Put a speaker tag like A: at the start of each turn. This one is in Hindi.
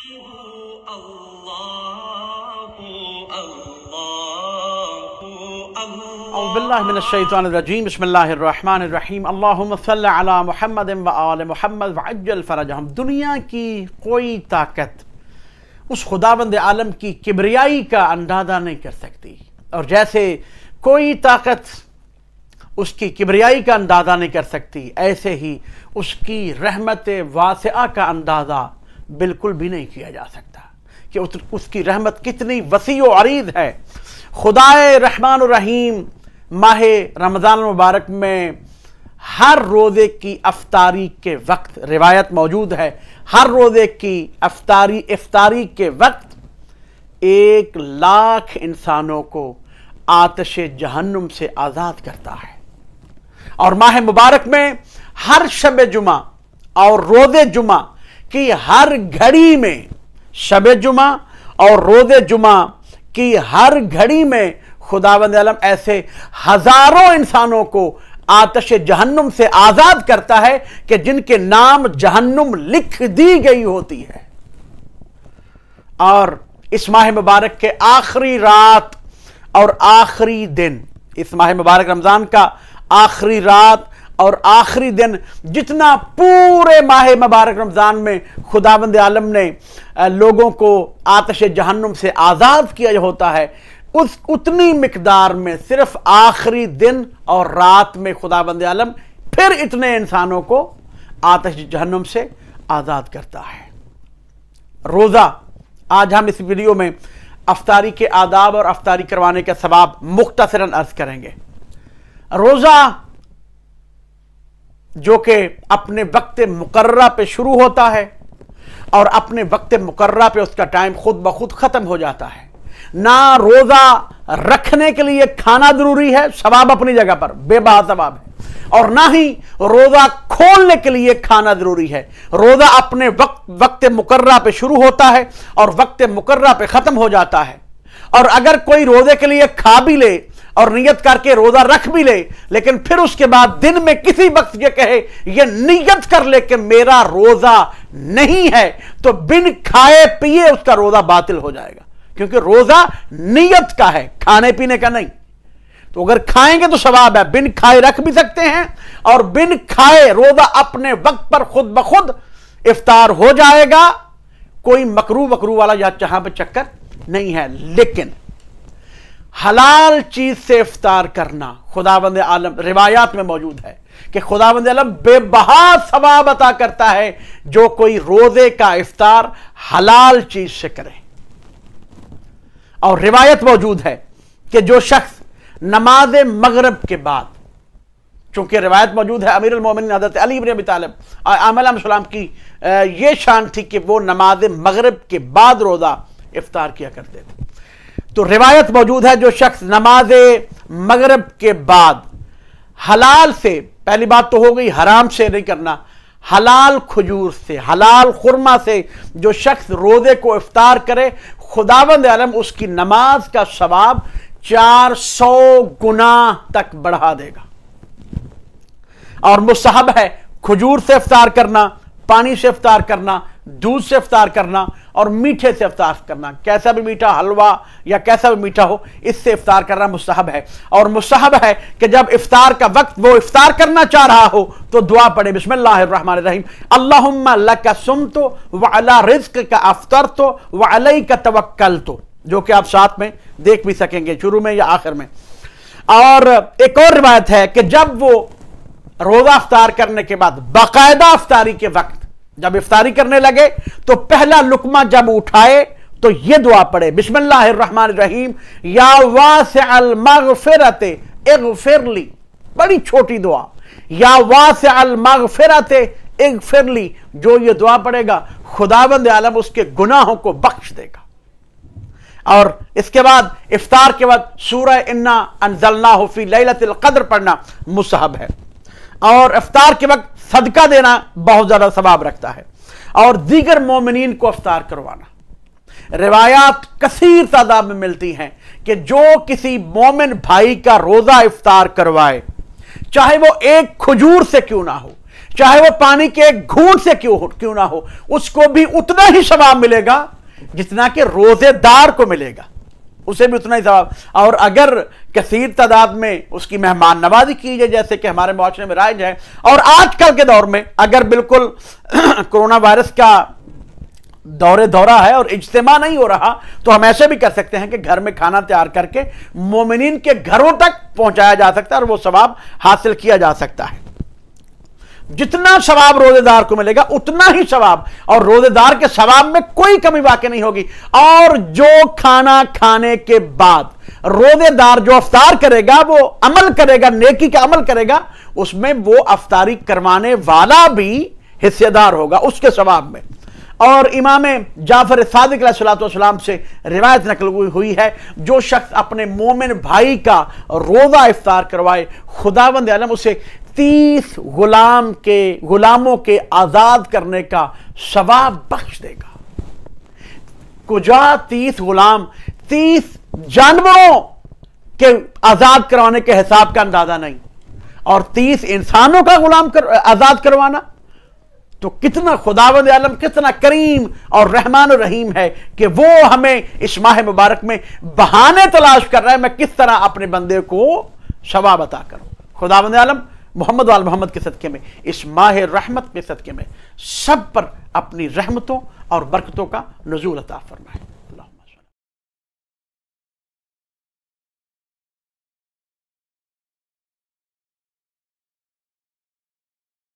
A: औज़ुबिल्लाहिमिनश्शैतानिर्रजीम बिस्मिल्लाहिर्रहमानिर्रहीम अल्लाहुम्मा सल्लि अला मुहम्मद व आले मुहम्मद व अज्जल फरजहम। दुनिया की कोई ताकत उस खुदाबंद आलम की किबरियाई का अंदाज़ा नहीं कर सकती, और जैसे कोई ताकत उसकी किबरियाई का अंदाज़ा नहीं कर सकती, ऐसे ही उसकी रहमत वासिआ का अंदाज़ा बिल्कुल भी नहीं किया जा सकता कि उसकी रहमत कितनी वसी व अरीज़ है। खुदाए रहमान रहीम माह रमज़ान मुबारक में हर रोज़े की अफ्तारी के वक्त, रिवायत मौजूद है, हर रोज़े की इफ्तारी के वक्त 1,00,000 इंसानों को आतिश जहन्नुम से आज़ाद करता है। और माह मुबारक में हर शब जुमा और रोज़े जुमा की हर घड़ी में, शब जुमा और रोज़े जुमा की हर घड़ी में खुदावंद आलम ऐसे हजारों इंसानों को आतिश जहन्नुम से आजाद करता है कि जिनके नाम जहन्नुम लिख दी गई होती है। और इस माह मुबारक के आखिरी रात और आखिरी दिन, इस माह मुबारक रमजान का आखिरी रात और आखिरी दिन, जितना पूरे माह मुबारक रमजान में खुदावंद आलम ने लोगों को आतिश जहन्नुम से आजाद किया होता है, उतनी मिकदार में सिर्फ आखिरी दिन और रात में खुदाबंद आलम फिर इतने इंसानों को आतिश जहन्नुम से आज़ाद करता है। रोज़ा, आज हम इस वीडियो में अफ्तारी के आदाब और अफ्तारी करवाने का सवाब मुख्तसरन अर्ज करेंगे। रोज़ा जो कि अपने वक्त मुकर्ररा पे शुरू होता है और अपने वक्त मुकर्ररा पे उसका टाइम खुद ब खुद ख़त्म हो जाता है। ना रोज़ा रखने के लिए खाना जरूरी है, सवाब अपनी जगह पर बेबहा सवाब है, और ना ही रोज़ा खोलने के लिए खाना जरूरी है। रोज़ा अपने वक्त मुकर्ररा पे शुरू होता है और वक्त मुकर्ररा पे ख़त्म हो जाता है। और अगर कोई रोज़े के लिए खा भी ले और नियत करके रोज़ा रख भी ले, लेकिन फिर उसके बाद दिन में किसी वक्त ये कहे, ये नियत कर ले कि मेरा रोज़ा नहीं है, तो बिन खाए पिए उसका रोज़ा बातिल हो जाएगा, क्योंकि रोज़ा नियत का है, खाने पीने का नहीं। तो अगर खाएंगे तो सवाब है, बिन खाए रख भी सकते हैं, और बिन खाए रोज़ा अपने वक्त पर खुद ब खुद इफ्तार हो जाएगा। कोई मकरू वाला या जहां पर चक्कर नहीं है। लेकिन हलाल चीज से इफ्तार करना, खुदावंद आलम रिवायात में मौजूद है कि खुदावंद आलम बेबहा सवाब अता करता है जो कोई रोजे का इफ्तार हलाल चीज से करे। और रिवायत मौजूद है कि जो शख्स नमाज मगरिब के बाद, चूंकि रिवायत मौजूद है अमीरुल मोमिनीन हज़रत अली इब्न अबी तालिब अलैहिस्सलाम की ये शान थी कि वो नमाज मगरिब के बाद रोजा इफ्तार किया करते थे। तो रिवायत मौजूद है जो शख्स नमाज मगरिब के बाद हलाल से, पहली बात तो हो गई हराम से नहीं करना, हलाल खजूर से, हलाल खुरमा से जो शख्स रोजे को इफ्तार करे, खुदावंद आलम उसकी नमाज का सवाब 400 गुना तक बढ़ा देगा। और मुस्तहब है खजूर से इफ्तार करना, पानी से इफ्तार करना, दूध से इफ्तार करना और मीठे से इफ्तार करना। कैसा भी मीठा हलवा या कैसा भी मीठा हो, इससे इफ्तार करना मुस्तहब है। और मुस्तहब है कि जब इफ्तार का वक्त वो इफ्तार करना चाह रहा हो तो दुआ पढ़े, बिस्मिल्लाहिर्रहमानिर्रहीम, अल्लाहुम्मा लका सुम्तु व अला रिज़्क़िका अफ़्तरतु व अलैका तवक्कलतु, जो कि आप साथ में देख भी सकेंगे, शुरू में या आखिर में। और एक और रिवायत है कि जब वो रोजा इफ्तार करने के बाद बाकायदा इफ्तारी के वक्त जब इफ्तारी करने लगे तो पहला लुकमा जब उठाए तो यह दुआ पढ़े, बिस्मिल्लाहिर्रहमानिर्रहीम, या वासिअल मग़फ़िरते इग़फ़िरली, बड़ी छोटी दुआ, या वासिअल मग़फ़िरते इग़फ़िरली, जो ये दुआ पढ़ेगा खुदावंद आलम उसके गुनाहों को बख्श देगा। और इसके बाद इफ्तार के बाद सूरह इन्ना अंज़लनाहु फ़ी लैलतिल क़द्र पढ़ना मुस्तहब है। और इफ्तार के वक्त सदका देना बहुत ज्यादा सवाब रखता है। और दीगर मोमिनीन को इफ्तार करवाना, रिवायात कसीर तादाद में मिलती हैं कि जो किसी मोमिन भाई का रोजा इफ्तार करवाए, चाहे वो एक खजूर से क्यों ना हो, चाहे वो पानी के घूंट से क्यों ना हो, उसको भी उतना ही सवाब मिलेगा जितना कि रोजेदार को मिलेगा, उसे भी उतना ही सवाब। और अगर कसीर तादाद में उसकी मेहमान नवाजी की जाए, जैसे कि हमारे मुआशरे में राइज है, और आजकल के दौर में अगर बिल्कुल कोरोना वायरस का दौरा है और इज्तिमा नहीं हो रहा, तो हम ऐसे भी कर सकते हैं कि घर में खाना तैयार करके मोमिनीन के घरों तक पहुंचाया जा सकता है और वो सवाब हासिल किया जा सकता है। जितना सवाब रोजेदार को मिलेगा उतना ही सवाब, और रोजेदार के सवाब में कोई कमी वाकई नहीं होगी। और जो खाना खाने के बाद रोजेदार जो अफ्तार करेगा, वो अमल करेगा, नेकी का अमल करेगा, उसमें वो अफ्तारी करवाने वाला भी हिस्सेदार होगा उसके सवाब में। और इमाम जाफर सादिक अलैहिस्सलाम से रिवायत नकल हुई है, जो शख्स अपने मोमिन भाई का रोजा इफ्तार करवाए, खुदावंद आलम उसे 30 गुलामों के आजाद करने का सवाब बख्श देगा। कुजा 30 गुलाम, 30 जानवरों के आजाद करवाने के हिसाब का अंदाजा नहीं, और 30 इंसानों का गुलाम आजाद करवाना, तो कितना खुदावंद आलम कितना करीम और रहमान और रहीम है कि वो हमें इस माह मुबारक में बहाने तलाश कर रहा है, मैं किस तरह अपने बंदे को सवाब अता करूं। खुदावंद आलम मोहम्मद वाल मोहम्मद के सदके में, इस माह रहमत के सदके में सब पर अपनी रहमतों और बरकतों का नुज़ूल अता फरमाए।